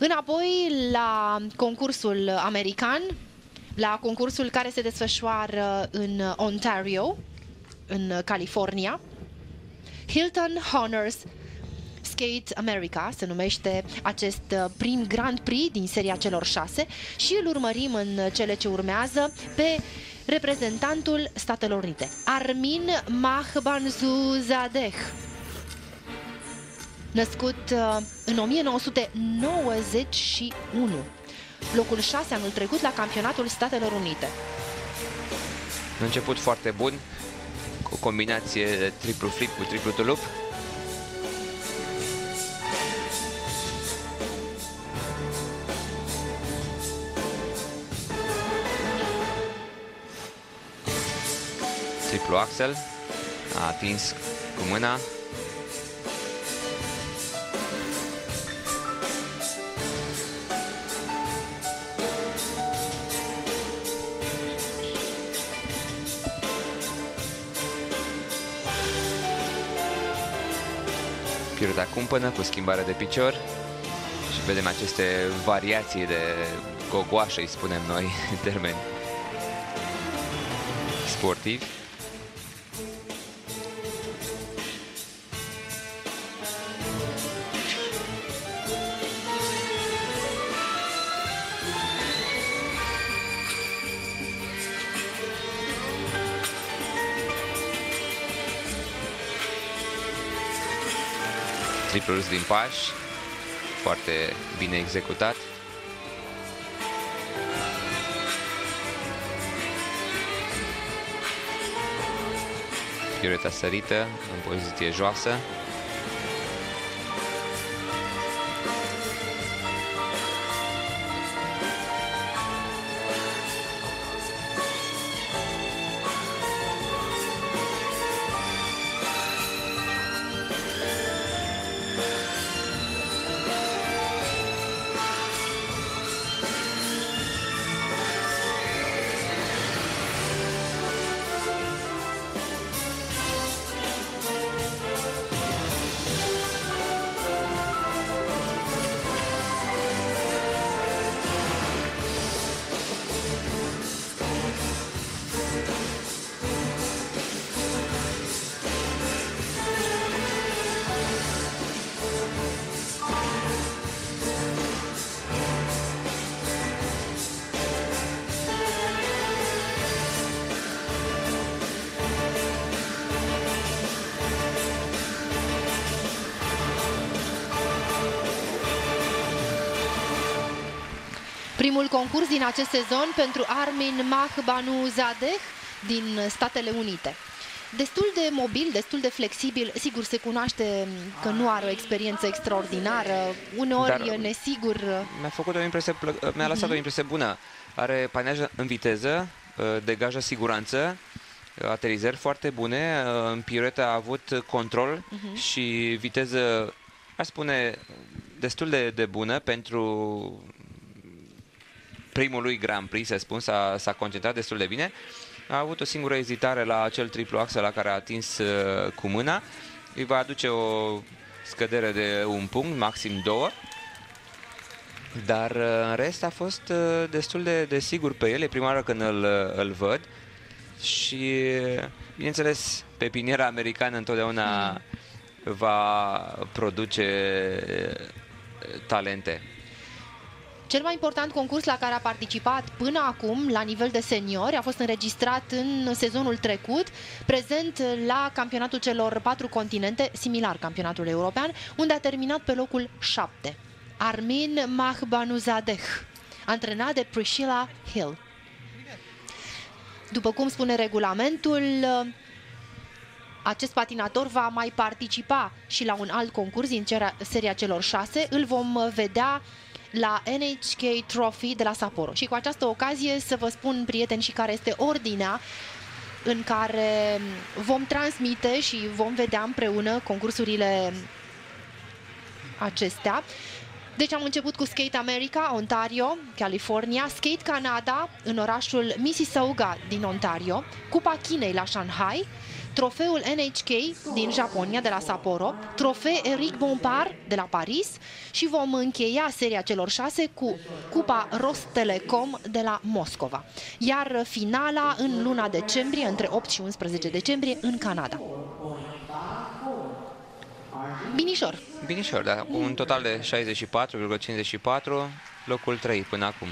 Înapoi la concursul american, la concursul care se desfășoară în Ontario, în California. Hilton Honors Skate America se numește acest prim Grand Prix din seria celor 6 și îl urmărim în cele ce urmează pe reprezentantul Statelor Unite, Armin Mahbanzadeh, născut în 1991, locul 6 anul trecut la campionatul Statelor Unite. Un început foarte bun, cu o combinație de triplu flip cu triplu tulup. Triplu axel, a atins cu mâna. Pirueta cumpănă cu schimbare de picior și vedem aceste variații de gogoașă, îi spunem noi în termeni sportivi. Triplul din pași, foarte bine executat. Pirueta sărită în poziție joasă. Primul concurs din acest sezon pentru Armin Mahbanzadeh din Statele Unite. Destul de mobil, destul de flexibil, sigur se cunoaște că nu are o experiență extraordinară, uneori e nesigur. Mi-a lăsat o impresie bună. Are paneaj în viteză, degajă siguranță, aterizări foarte bune, în piruetă a avut control și viteză, aș spune, destul de bună pentru primul lui Grand Prix, să spun, s-a concentrat destul de bine. A avut o singură ezitare la acel triplu axel la care a atins cu mâna. Îi va aduce o scădere de un punct, maxim 2. Dar în rest a fost destul de sigur pe el. E prima oară când îl văd. Și, bineînțeles, pepiniera americană întotdeauna va produce talente. Cel mai important concurs la care a participat până acum, la nivel de seniori, a fost înregistrat în sezonul trecut, prezent la campionatul celor 4 continente, similar campionatul european, unde a terminat pe locul 7. Armin Mahbanzadeh, antrenat de Priscilla Hill. După cum spune regulamentul, acest patinator va mai participa și la un alt concurs din seria celor 6. Îl vom vedea la NHK Trophy de la Sapporo. Și cu această ocazie să vă spun, prieteni, și care este ordinea în care vom transmite și vom vedea împreună concursurile acestea. Deci am început cu Skate America, Ontario, California, Skate Canada în orașul Mississauga din Ontario, Cupa Chinei la Shanghai, trofeul NHK din Japonia, de la Sapporo, trofee Eric Bompard de la Paris și vom încheia seria celor 6 cu Cupa Rostelecom de la Moscova. Iar finala în luna decembrie, între 8 și 11 decembrie, în Canada. Binișor. Binișor, da, cu un total de 64,54, locul 3 până acum.